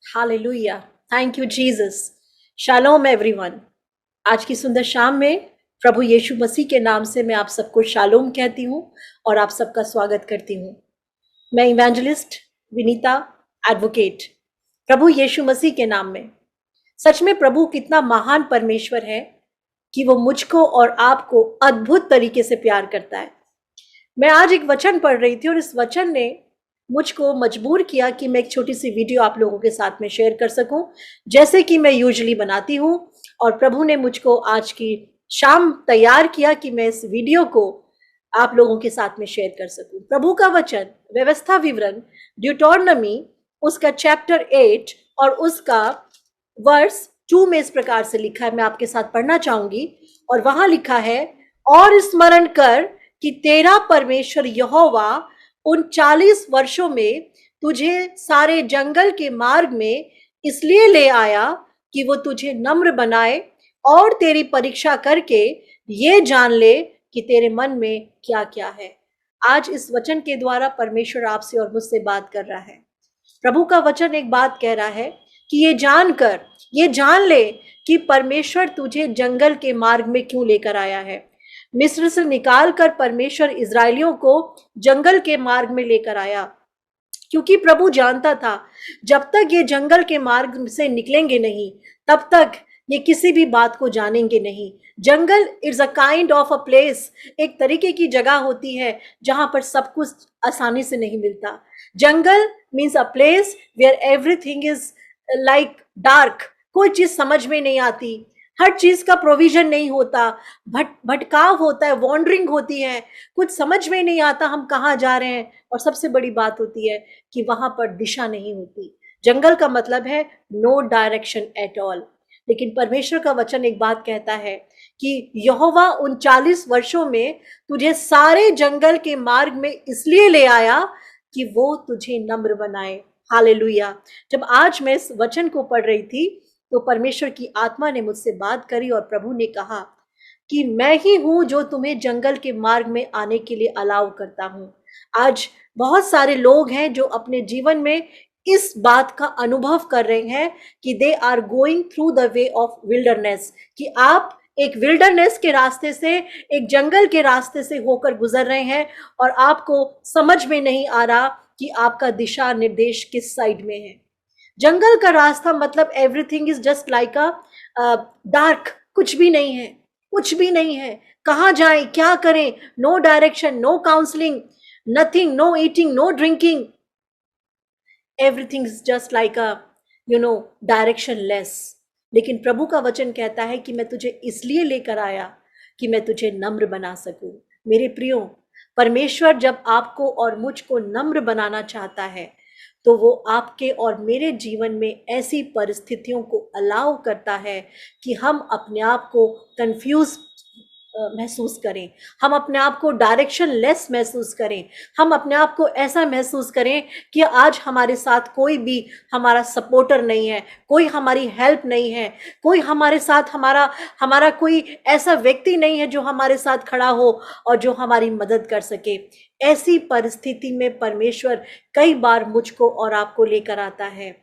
Hallelujah, thank you Jesus. Shalom everyone. आज की सुंदर शाम में प्रभु यीशु मसीह के नाम से मैं आप सबको शालोम कहती हूँ और आप सबका स्वागत करती हूँ। मैं इवेंजलिस्ट विनीता एडवोकेट, प्रभु यीशु मसीह के नाम में। सच में प्रभु कितना महान परमेश्वर है कि वो मुझको और आपको अद्भुत तरीके से प्यार करता है। मैं आज एक वचन पढ़ रही थी और इस वचन ने मुझको मजबूर किया कि मैं एक छोटी सी वीडियो आप लोगों के साथ में शेयर कर सकूं, जैसे कि मैं यूजुअली बनाती हूं। और प्रभु ने मुझको आज की शाम तैयार किया कि मैं इस वीडियो को आप लोगों के साथ में शेयर कर सकूं। प्रभु का वचन व्यवस्था विवरण ड्यूटोरनमी उसका चैप्टर 8 और उसका वर्स 2 में इस प्रकार से लिखा है। मैं आपके साथ पढ़ना चाहूंगी और वहां लिखा है, और स्मरण कर कि तेरा परमेश्वर यहोवा उन 40 वर्षों में तुझे सारे जंगल के मार्ग में इसलिए ले आया कि वो तुझे नम्र बनाए और तेरी परीक्षा करके ये जान ले कि तेरे मन में क्या क्या है। आज इस वचन के द्वारा परमेश्वर आपसे और मुझसे बात कर रहा है। प्रभु का वचन एक बात कह रहा है कि ये जान ले कि परमेश्वर तुझे जंगल के मार्ग में क्यों लेकर आया है। मिस्र से निकाल कर परमेश्वर इजरायलियों को जंगल के मार्ग में लेकर आया, क्योंकि प्रभु जानता था जब तक ये जंगल के मार्ग से निकलेंगे नहीं तब तक ये किसी भी बात को जानेंगे नहीं। Jungle is a kind of a place, एक तरीके की जगह होती है जहां पर सब कुछ आसानी से नहीं मिलता। जंगल means a place where everything is like dark, कोई चीज समझ में नहीं आती, हर चीज का प्रोविजन नहीं होता, भटकाव होता है, वॉन्डरिंग होती है, कुछ समझ में नहीं आता हम कहाँ जा रहे हैं। और सबसे बड़ी बात होती है कि वहां पर दिशा नहीं होती। जंगल का मतलब है नो डायरेक्शन एट ऑल। लेकिन परमेश्वर का वचन एक बात कहता है कि यहोवा उन 40 वर्षों में तुझे सारे जंगल के मार्ग में इसलिए ले आया कि वो तुझे नम्र बनाए। हालेलुया। जब आज मैं इस वचन को पढ़ रही थी तो परमेश्वर की आत्मा ने मुझसे बात करी और प्रभु ने कहा कि मैं ही हूं जो तुम्हें जंगल के मार्ग में आने के लिए अलाउ करता हूं। आज बहुत सारे लोग हैं जो अपने जीवन में इस बात का अनुभव कर रहे हैं कि they are going through the way of wilderness, कि आप एक विल्डरनेस के रास्ते से, एक जंगल के रास्ते से होकर गुजर रहे हैं और आपको समझ में नहीं आ रहा कि आपका दिशा निर्देश किस साइड में है। जंगल का रास्ता मतलब everything is just like a dark, कुछ भी नहीं है, कुछ भी नहीं है, कहाँ जाएं, क्या करें, no direction, no counselling, nothing, no eating, no drinking, everything is just like a directionless. लेकिन प्रभु का वचन कहता है कि मैं तुझे इसलिए लेकर आया कि मैं तुझे नम्र बना सकूं। मेरे प्रियो, परमेश्वर जब आपको और मुझको नम्र बनाना चाहता है तो वो आपके और मेरे जीवन में ऐसी परिस्थितियों को अलाउ करता है कि हम अपने आप को कंफ्यूज महसूस करें, हम अपने आप को डायरेक्शन लेस महसूस करें, हम अपने आप को ऐसा महसूस करें कि आज हमारे साथ कोई भी हमारा सपोर्टर नहीं है, कोई हमारी हेल्प नहीं है, कोई हमारे साथ हमारा कोई ऐसा व्यक्ति नहीं है जो हमारे साथ खड़ा हो और जो हमारी मदद कर सके। ऐसी परिस्थिति में परमेश्वर कई बार मुझको और आपको लेकर आता है।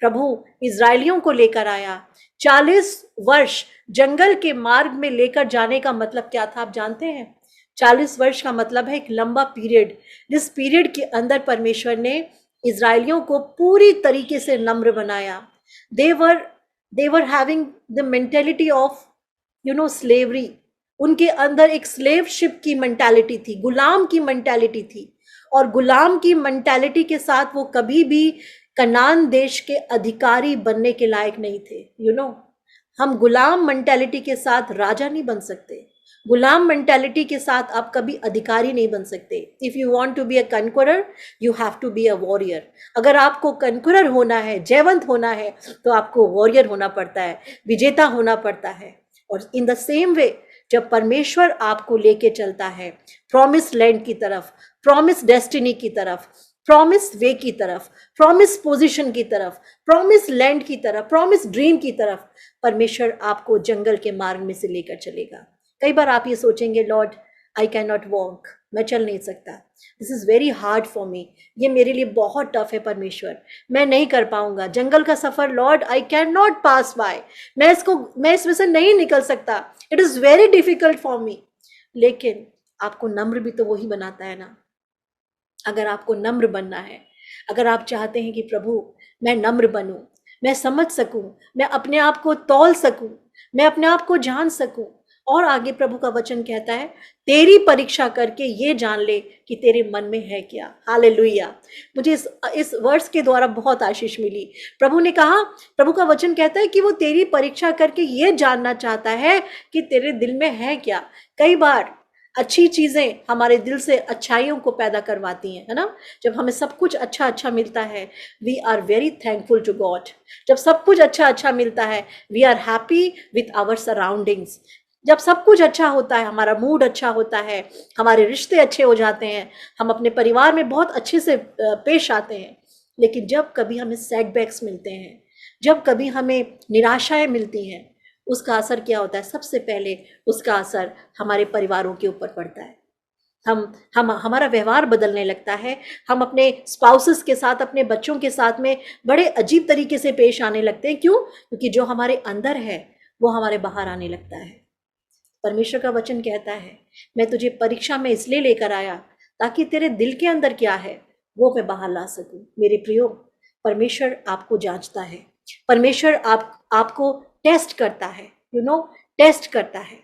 प्रभु इजरायलियों को लेकर आया, 40 वर्ष जंगल के मार्ग में लेकर जाने का मतलब क्या था आप जानते हैं? 40 वर्ष का मतलब है एक लंबा पीरियड। जिस पीरियड के अंदर परमेश्वर ने इजरायलियों को पूरी तरीके से नम्र बनाया। They were having the mentality of slavery. उनके अंदर एक स्लेवशिप की मेंटालिटी थी, गुलाम की मेंटालिटी थी, और गुलाम की मेंटालिटी के साथ वो कभी भी कनान देश के अधिकारी बनने के लायक नहीं थे। हम गुलाम मेंटालिटी के साथ राजा नहीं बन सकते, गुलाम मेंटालिटी के साथ आप कभी अधिकारी नहीं बन सकते। If you want to be a conqueror you have to be a warrior. अगर आपको कन्क्वरर होना है, जयवंत होना है, तो आपको वॉरियर होना पड़ता है, विजेता होना पड़ता है। और इन द सेम वे जब परमेश्वर आपको लेके चलता है प्रॉमिस लैंड की तरफ, प्रॉमिस डेस्टिनी की तरफ, प्रॉमिस वे की तरफ, प्रॉमिस पोजीशन की तरफ, प्रॉमिस लैंड की तरफ, प्रॉमिस ड्रीम की तरफ, परमेश्वर आपको जंगल के मार्ग में से लेकर चलेगा। कई बार आप ये सोचेंगे, Lord I can not walk, मैं चल नहीं सकता, this is very hard for me, ये मेरे लिए बहुत टफ है परमेश्वर, मैं नहीं कर पाऊंगा, जंगल का सफ़र lord I can not pass by, मैं इसमें से नहीं निकल सकता, it is very difficult for me. लेकिन आपको नम्र भी तो वही बनाता है ना। अगर आपको नम्र बनना है, अगर आप चाहते हैं कि प्रभु मैं नम्र बनूं, मैं समझ सकूं, मैं अपने आप को तौल सकूं, मैं अपने आप को जान सकूं, और आगे प्रभु का वचन कहता है तेरी परीक्षा करके ये जान ले कि तेरे मन में है क्या। हालेलुया। मुझे इस वर्स के द्वारा बहुत आशीष मिली। प्रभु ने कहा, प्रभु का वचन कहता है कि वो तेरी परीक्षा करके ये जानना चाहता है कि तेरे दिल में है क्या। कई बार अच्छी चीजें हमारे दिल से अच्छाइयों को पैदा करवाती हैं, है ना। जब हमें सब कुछ अच्छा अच्छा मिलता है, we are very thankful to God. जब सब कुछ अच्छा अच्छा मिलता है, we are happy with our surroundings. जब सब कुछ अच्छा होता है, हमारा मूड अच्छा होता है, हमारे रिश्ते अच्छे हो जाते हैं, हम अपने परिवार में बहुत अच्छे से पेश आते हैं। लेकिन जब कभी हमें सेटबैक्स मिलते हैं, जब कभी हमें निराशाएं मिलती हैं, उसका असर क्या होता है? सबसे पहले उसका असर हमारे परिवारों के ऊपर पड़ता है। हम हमारा व्यवहार बदलने लगता है, हम अपने स्पाउसेस के साथ, अपने बच्चों के साथ में बड़े अजीब तरीके से पेश आने लगते हैं। क्यों? क्योंकि जो हमारे अंदर है वो हमारे बाहर आने लगता है। परमेश्वर का वचन कहता है, मैं तुझे परीक्षा में इसलिए लेकर आया ताकि तेरे दिल के अंदर क्या है वो मैं बाहर ला सकूं। मेरे प्रियो, परमेश्वर आपको जांचता है, परमेश्वर आपको टेस्ट करता है, टेस्ट करता है।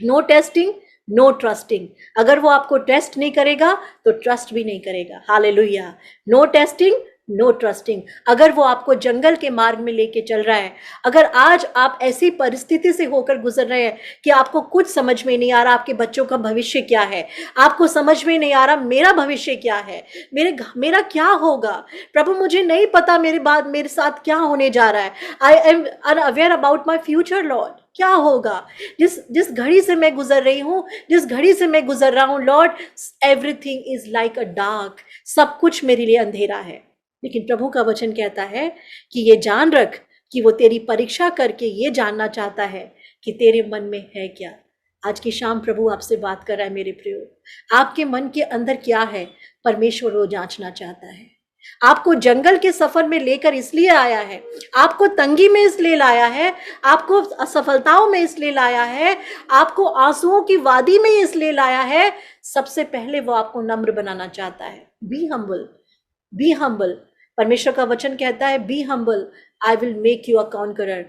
No testing no trusting. अगर वो आपको टेस्ट नहीं करेगा तो ट्रस्ट भी नहीं करेगा। Hallelujah. No testing no trusting. अगर वो आपको जंगल के मार्ग में लेके चल रहा है, अगर आज आप ऐसी परिस्थिति से होकर गुजर रहे हैं कि आपको कुछ समझ में नहीं आ रहा आपके बच्चों का भविष्य क्या है, आपको समझ में नहीं आ रहा मेरा भविष्य क्या है, मेरा क्या होगा, प्रभु मुझे नहीं पता मेरे साथ क्या होने जा रहा है, I am unaware about my future Lord, क्या होगा, जिस घड़ी से मैं गुजर रही हूं, जिस घड़ी से मैं गुजर रहा हूं Lord, everything is like a dark, सब कुछ मेरे लिए अंधेरा है। लेकिन प्रभु का वचन कहता है कि ये जान रख कि वो तेरी परीक्षा करके ये जानना चाहता है कि तेरे मन में है क्या। आज की शाम प्रभु आपसे बात कर रहा है मेरे प्रियो, आपके मन के अंदर क्या है, परमेश्वर वो जांचना चाहता है। आपको जंगल के सफर में लेकर इसलिए आया है, आपको तंगी में इसलिए लाया है, आपको असफलताओं में इसलिए लाया है, आपको आंसुओं की वादी में इसलिए लाया है। सबसे पहले वो आपको नम्र बनाना चाहता है। Be humble, be humble. परमेश्वर का वचन कहता है be humble, I will make you a conqueror.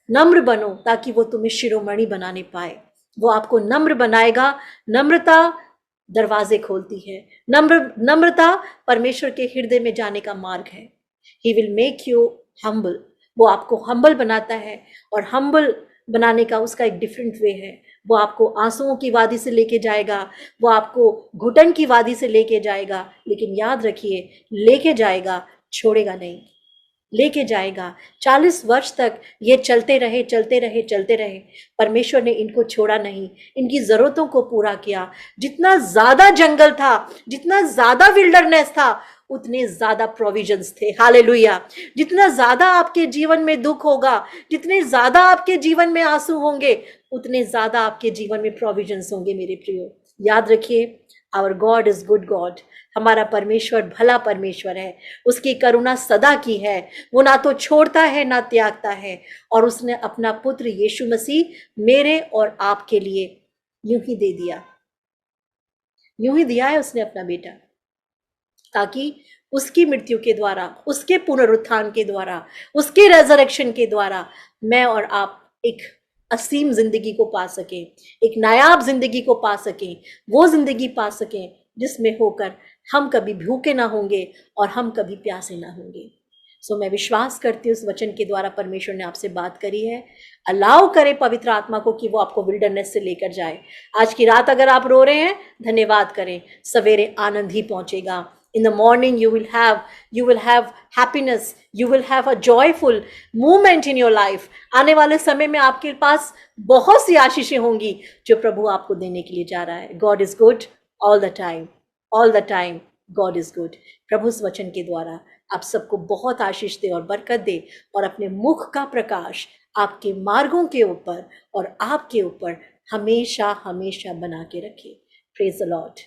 नम्र बनो ताकि वो तुम्हें शिरोमणि बनाने पाए। वो आपको नम्र बनाएगा। नम्रता दरवाजे खोलती है। नम्रता परमेश्वर के हृदय में जाने का मार्ग है। He will make you humble. वो आपको हम्बल बनाता है, और हम्बल बनाने का उसका एक डिफरेंट वे है। वो आपको आंसुओं की वादी से लेके जाएगा, वो आपको घुटन की वादी से लेके जाएगा, लेकिन याद रखिए लेके जाएगा, छोड़ेगा नहीं, लेके जाएगा। 40 वर्ष तक ये चलते रहे चलते रहे चलते रहे, परमेश्वर ने इनको छोड़ा नहीं, इनकी जरूरतों को पूरा किया। जितना ज्यादा जंगल था, जितना ज्यादा विल्डरनेस था, उतने ज्यादा प्रोविजंस थे। हालेलुया। जितना ज्यादा आपके जीवन में दुख होगा, जितने ज्यादा आपके जीवन में आंसू होंगे, उतने ज्यादा आपके जीवन में प्रोविजंस होंगे मेरे प्रियो। याद रखिए, our God is good God. हमारा परमेश्वर भला परमेश्वर है, उसकी करुणा सदा की है, वो ना तो छोड़ता है ना त्यागता है। और उसने अपना पुत्र यीशु मसीह मेरे और आपके लिए यूं ही दे दिया, यूं ही दिया है उसने अपना बेटा, ताकि उसकी मृत्यु के द्वारा, उसके पुनरुत्थान के द्वारा, उसके रेजरेक्शन के द्वारा मैं और आप एक असीम जिंदगी को पा सकें, एक नायाब जिंदगी को पा सकें, वो जिंदगी पा सकें जिसमें होकर हम कभी भूखे ना होंगे और हम कभी प्यासे ना होंगे। सो मैं विश्वास करती हूँ उस वचन के द्वारा परमेश्वर ने आपसे बात करी है। अलाउ करे पवित्र आत्मा को कि वो आपको विल्डरनेस से लेकर जाए। आज की रात अगर आप रो रहे हैं, धन्यवाद करें, सवेरे आनंद ही पहुंचेगा। In the morning you will have happiness, you will have a joyful moment in your life. आने वाले समय में आपके पास बहुत सी आशीषें होंगी जो प्रभु आपको देने के लिए जा रहा है। God is good all the time, all the time God is good. प्रभु इस वचन के द्वारा आप सबको बहुत आशीष दे और बरकत दे, और अपने मुख का प्रकाश आपके मार्गों के ऊपर और आपके ऊपर हमेशा हमेशा बना के रखे। Praise the Lord.